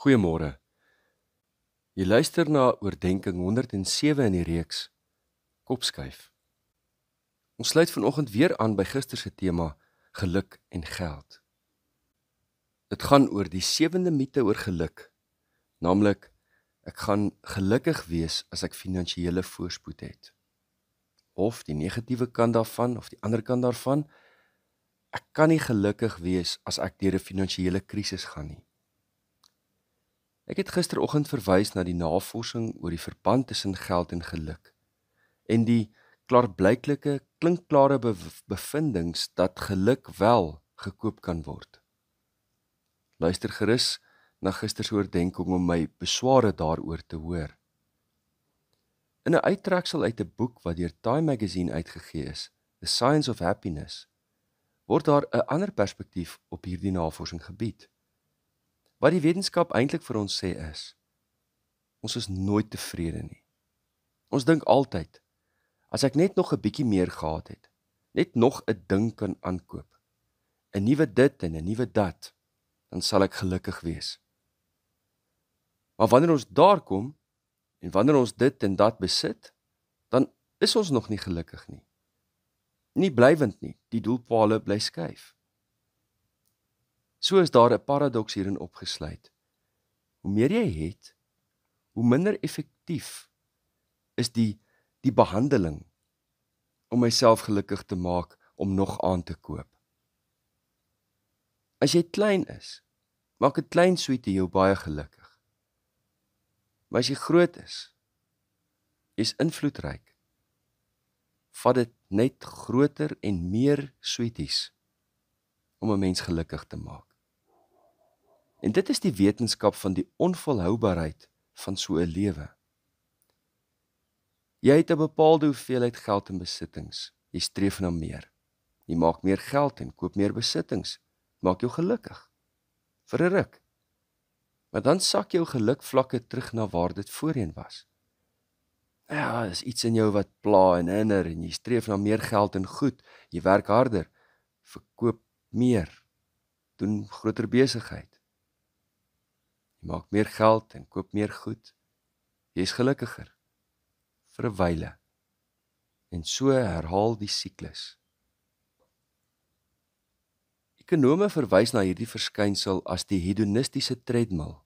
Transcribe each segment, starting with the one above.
Goeiemôre. Jy luister na oordenking 107 in die reeks Kopskuif. Ons sluit vanoggend weer aan by gister se tema geluk en geld. Dit gaan oor die 7de mite oor geluk, naamlik ek gaan gelukkig wees as ek finansiële voorspoed het. Of die negatiewe kant daarvan, of die ander kant daarvan, ek kan nie gelukkig wees as ek deur 'n finansiële krisis gaan nie. Ek het gisteroggend verwys na die navorsing oor die verband tussen geld en geluk en die klaarblyklike, klinkklare bevindings dat geluk wel gekoop kan word. Luister gerus na gister se oordenking om my besware daaroor te hoor. In 'n uittreksel uit 'n boek wat deur Time Magazine uitgegee is, The Science of Happiness, word daar 'n ander perspektief op hierdie navorsing gebied. Wat die wetenskap eintlik vir ons sê is, ons is nooit tevrede nie. Ons dink altyd, as ek net nog 'n bietjie meer gehad het, net nog 'n ding kan aankoop, 'n nuwe dit en 'n nuwe dat, dan sal ek gelukkig wees. Maar wanneer ons daar kom, en wanneer ons dit en dat besit, dan is ons nog nie gelukkig nie. Nie blywend nie, die doelpale bly skuif. So is daar 'n paradoks hierin opgesluit. Hoe meer jy het, hoe minder effektief is die behandeling om myself gelukkig te maak om nog aan te koop. As jy klein is, maak 'n klein sweetie jou baie gelukkig. Maar as jy groot is, jy's invloedryk, vat dit net groter en meer sweeties om 'n mens gelukkig te maak. En dit is die wetenskap van die onvolhoubaarheid van so 'n lewe. Jy het 'n bepaalde hoeveelheid geld en besittings. Jy streef na meer. Jy maak meer geld en koop meer besittings. Maak jou gelukkig. Vir 'n ruk. Maar dan sak jou gelukvlakke terug na waar dit voorheen was. Ja, is iets in jou wat pla en hinder en jy streef na meer geld en goed. Jy werk harder, verkoop meer, doen groter besigheid. Jy maak meer geld en koop meer goed. Jy is gelukkiger vir 'n wyle. En so herhaal die siklus. Ekonome verwys na hierdie verskynsel as die hedonistiese treadmill,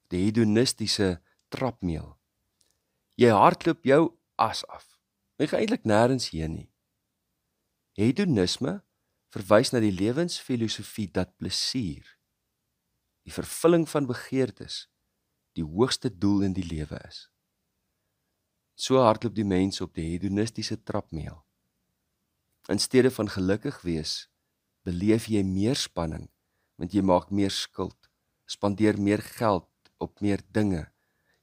die hedonistiese trapmeel. Jy hardloop jou as af. Jy gaan eintlik nêrens heen nie. Hedonisme verwys na die lewensfilosofie dat plesier, die vervulling van begeertes, die hoogste doel in die lewe is. So hardloop die mens op die hedonistiese trapmeel. In steede van gelukkig wees, beleef jy meer spanning, want jy maak meer skuld, spandeer meer geld op meer dinge,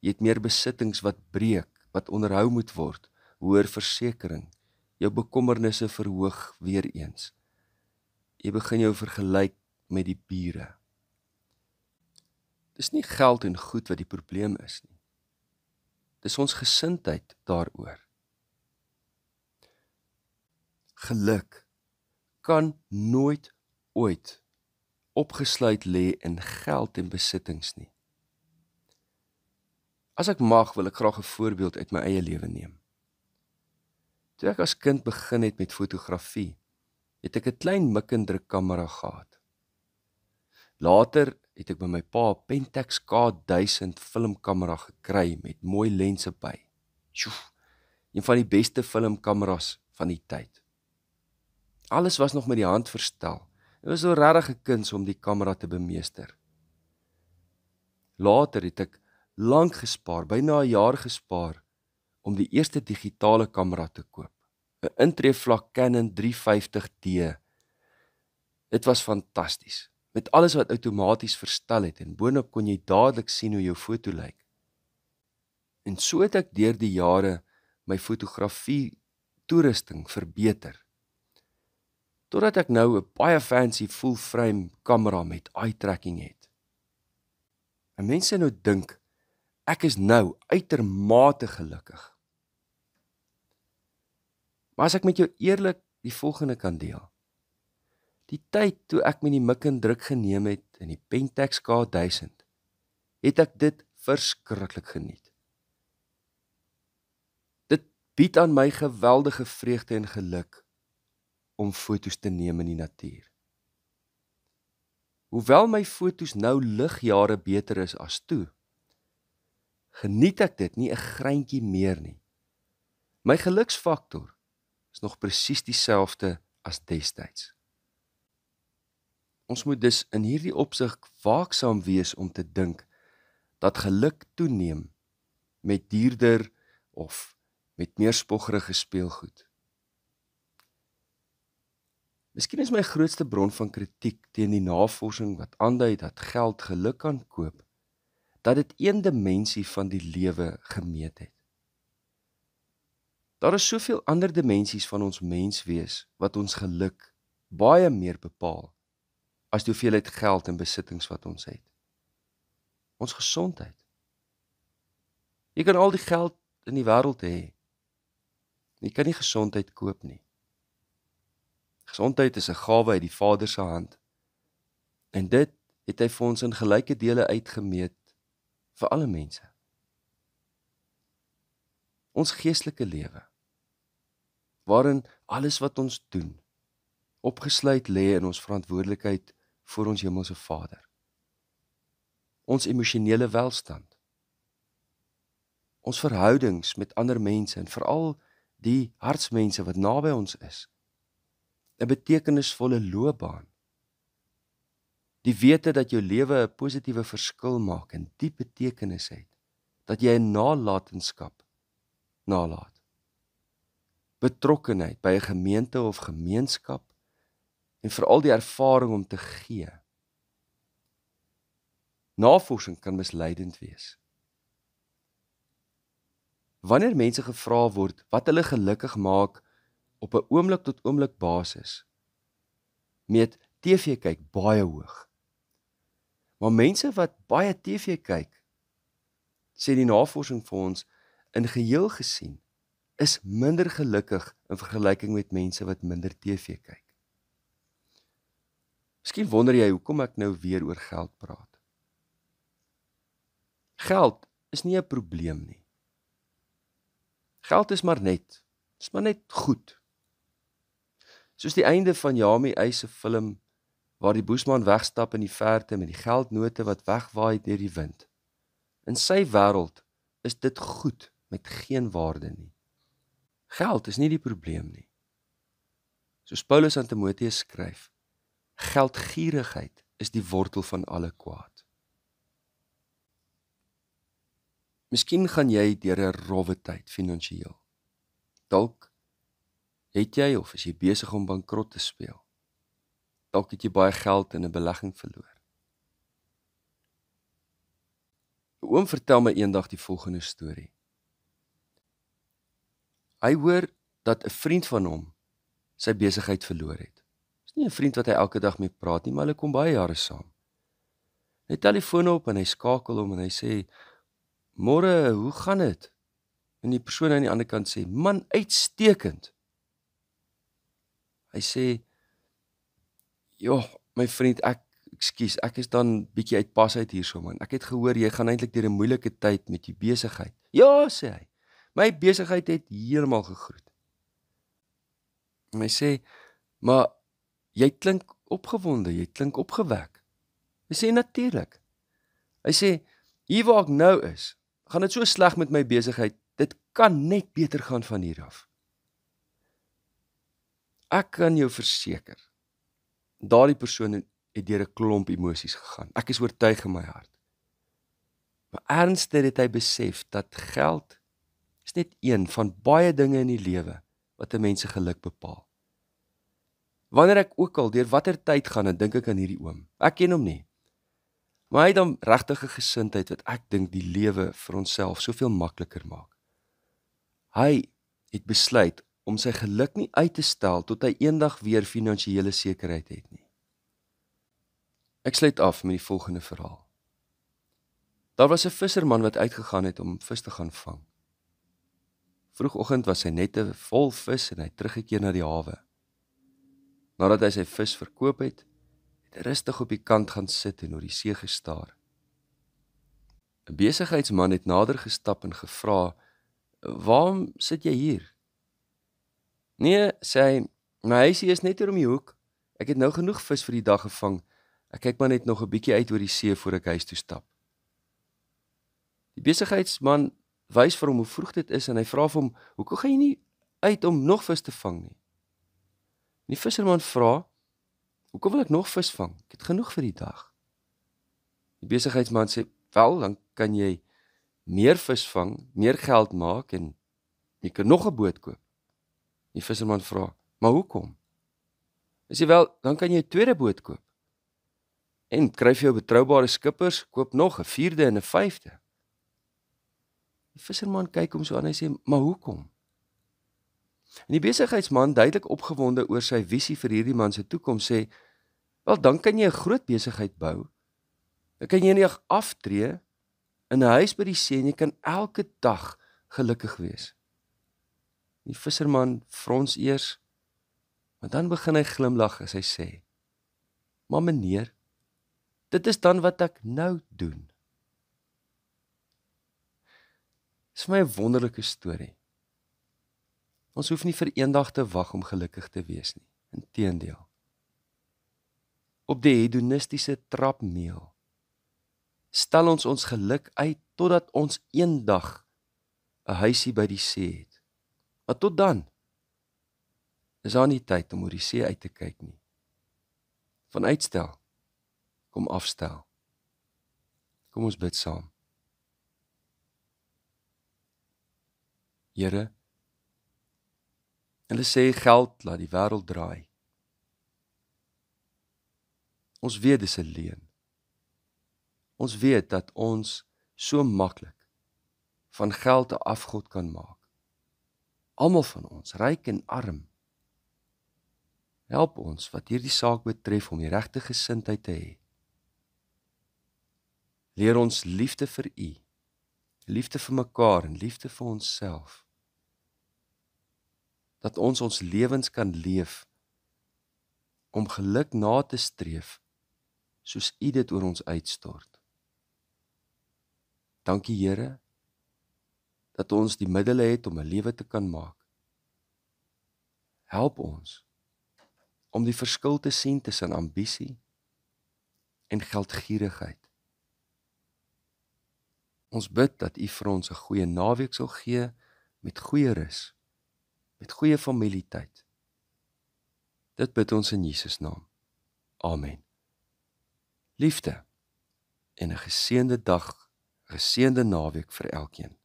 jy het meer besittings wat breek, wat onderhou moet word, hoër versekering, jou bekommernisse verhoog weer eens. Jy begin jou vergelyk met die bure. Dis nie geld en goed wat die probleem is nie. Dis ons gesindheid daaroor. Geluk kan nooit ooit opgesluit lê in geld en besittings nie. As ek mag, wil ek graag 'n voorbeeld uit my eie lewe neem. Toe ek as kind begin het met fotografie, het ek 'n klein mikkendrukkamera gehad. Later het ek by my pa 'n Pentax K1000 filmkamera gekry met mooi lense by. Sjoe, een van die beste filmkameras van die tyd. Alles was nog met die hand verstel. Dit was so regtig 'n kuns om die kamera te bemeester. Later het ek lank gespaar, byna 'n jaar gespaar, om die eerste digitale kamera te koop. 'n intreevlak Canon 350D. Dit was fantasties, met alles wat outomaties verstel het, en boonop kon jy dadelik sien hoe jou foto lyk. En so het ek deur die jare my fotografie toerusting verbeter, totdat ek nou 'n baie fancy full-frame kamera met eye-tracking het. En mense nou dink, ek is nou uitermate gelukkig. Maar as ek met jou eerlik die volgende kan deel. Die tyd toe ek met die mik en druk geneem het in die Pentax K1000, het ek dit verskriklik geniet. Dit bied aan my geweldige vreugde en geluk om foto's te neem in die natuur. Hoewel my foto's nou ligjare beter is as toe, geniet ek dit nie 'n greintjie meer nie. My geluksfaktor is nog presies dieselfde as destyds. Ons moet dus in hierdie opsig waaksaam wees om te dink dat geluk toeneem met duurder of met meer spoggerige speelgoed. Miskien is my grootste bron van kritiek teen die navorsing wat aandui dat geld geluk kan koop, dat dit een dimensie van die lewe gemeet het. Daar is soveel ander dimensies van ons menswees wat ons geluk baie meer bepaal as die hoeveelheid geld en besittings wat ons het. Ons gesondheid. Jy kan al die geld in die wêreld hê. Jy kan nie gesondheid koop nie. Gesondheid is 'n gawe uit die Vader se hand. En dit het hy vir ons in gelyke dele uitgemeet vir alle mense. Ons geestelike lewe, waarin alles wat ons doen, opgesluit lê in ons verantwoordelikheid voor ons hemelse Vader. Ons emosionele welstand, ons verhoudings met ander mense en veral die hartsmense wat naby ons is, 'n betekenisvolle loopbaan, die wete dat jou lewe 'n positiewe verskil maak en diep betekenis het, dat jy 'n nalatenskap nalaat, betrokkenheid by 'n gemeente of gemeenskap en veral die ervaring om te gee. Navorsing kan misleidend wees. Wanneer mense gevra word wat hulle gelukkig maak op 'n oomblik tot oomblik basis, meet TV kyk baie hoog. Maar mense wat baie TV kyk, sê die navorsing vir ons, in geheel gesien, is minder gelukkig in vergelyking met mense wat minder TV kyk. Miskien wonder jy hoekom ek nou weer oor geld praat. Geld is nie 'n probleem nie. Geld is maar net goed. Soos die einde van Yami Eis se film, waar die boesman wegstap in die verte met die geldnote wat wegwaai deur die wind. In sy wêreld is dit goed met geen waarde nie. Geld is nie die probleem nie. Soos Paulus aan Timoteus skryf, geldgierigheid is die wortel van alle kwaad. Miskien gaan jy deur 'n rowwe tyd finansiëel. Dalk het jy of is jy besig om bankrot te speel. Dalk het jy baie geld in 'n belegging verloor. 'n Oom vertel my eendag die volgende storie. Hy hoor dat 'n vriend van hom sy besigheid verloor het. Dis nie 'n vriend wat hy elke dag mee praat nie, maar hulle kom baie jare saam. Hy telefoon op en hy skakel hom en hy sê, "Môre, hoe gaan dit?" En die persoon aan die ander kant sê, "Man, uitstekend." Hy sê, "Joh, my vriend, ek is dan bietjie uit pas uit hierso man. Ek het gehoor jy gaan eintlik deur 'n moeilike tyd met jou besigheid." "Ja," sê hy. "My besigheid het heeltemal gegroei." En hy sê, "Maar jy klink opgewonde, jy klink opgewek." Hy sê, "Natuurlik." Hy sê, "Hier waar ek nou is, gaan dit so sleg met my besigheid, dit kan net beter gaan van hier af." Ek kan jou verseker, daardie persoon het deur 'n klomp emosies gegaan. Ek is oortuig in my hart. Maar ernstig het hy besef dat geld is net een van baie dinge in die lewe wat 'n mens se geluk bepaal. Wanneer ek ook al deur watter tyd gaan, dan dink ek aan hierdie oom. Ek ken hom nie. Maar hy het dan regtig 'n gesindheid wat ek dink die lewe vir onsself soveel makliker maak. Hy het besluit om sy geluk nie uit te stel tot hy eendag weer finansiële sekerheid het nie. Ek sluit af met die volgende verhaal. Daar was 'n visserman wat uitgegaan het om vis te gaan vang. Vroegoggend was sy nette vol vis en hy teruggekeer na die hawe. Nadat hy sy vis verkoop het, het hy rustig op die kant gaan sit en oor die see gestaar. 'n besigheidsman het nader gestap en gevra, "Waarom sit jy hier?" "Nee," sê hy, "my huisie is net hier om die hoek. Ek het nou genoeg vis vir die dag gevang. Ek kyk maar net nog 'n bietjie uit oor die see voor ek huis toe stap." Die besigheidsman wys vir hom hoe vroeg dit is en hy vra vir hom, "Hoekom gaan jy nie uit om nog vis te vang nie?" Die visserman vra, "Hoekom wil ek nog vis vang? Ek het genoeg vir die dag." Die besigheidsman sê, "Wel, dan kan jy meer vis vang, meer geld maak en jy kan nog 'n boot koop." Die visserman vra, "Maar hoekom?" Hy sê, "Wel, dan kan jy 'n tweede boot koop en kry vir jou betroubare skippers, koop nog 'n vierde en 'n vyfde." Die visserman kyk hom so aan en hy sê, "Maar hoekom?" En die besigheidsman, duidelik opgewonde oor sy visie vir hierdie man se toekoms, sê, "Wel, dan kan jy 'n groot besigheid bou. Dan kan jy eendag aftree in 'n huis by die see en jy kan elke dag gelukkig wees." Die visserman frons eers, maar dan begin hy glimlag as hy sê, "Maar meneer, dit is dan wat ek nou doen." Dit is vir my 'n wonderlike storie. Ons hoef nie vir eendag te wag om gelukkig te wees nie. Inteendeel. Op die hedonistiese trapmeel stel ons ons geluk uit totdat ons eendag 'n huisie by die see het. Maar tot dan is daar nie tyd om oor die see uit te kyk nie. Van uitstel, kom afstel. Kom ons bid saam. Here, hulle sê geld laat die wêreld draai. Ons weet dis 'n leuen. Ons weet dat ons so maklik van geld 'n afgod kan maak. Almal van ons, ryk en arm. Help ons wat hierdie saak betref om die regte gesindheid te hê. Leer ons liefde vir U, liefde vir mekaar en liefde vir onsself. Dat ons ons lewens kan leef om geluk na te streef soos U dit oor ons uitstort. Dankie Here, dat ons die middele het om 'n lewe te kan maak. Help ons om die verskil te sien tussen ambisie en geldgierigheid. Ons bid dat U vir ons 'n goeie naweek sal gee met goeie rus, met goeie familietyd. Dit bid ons in Jesus naam. Amen. Liefde en 'n geseënde dag, geseënde naweek vir elkeen.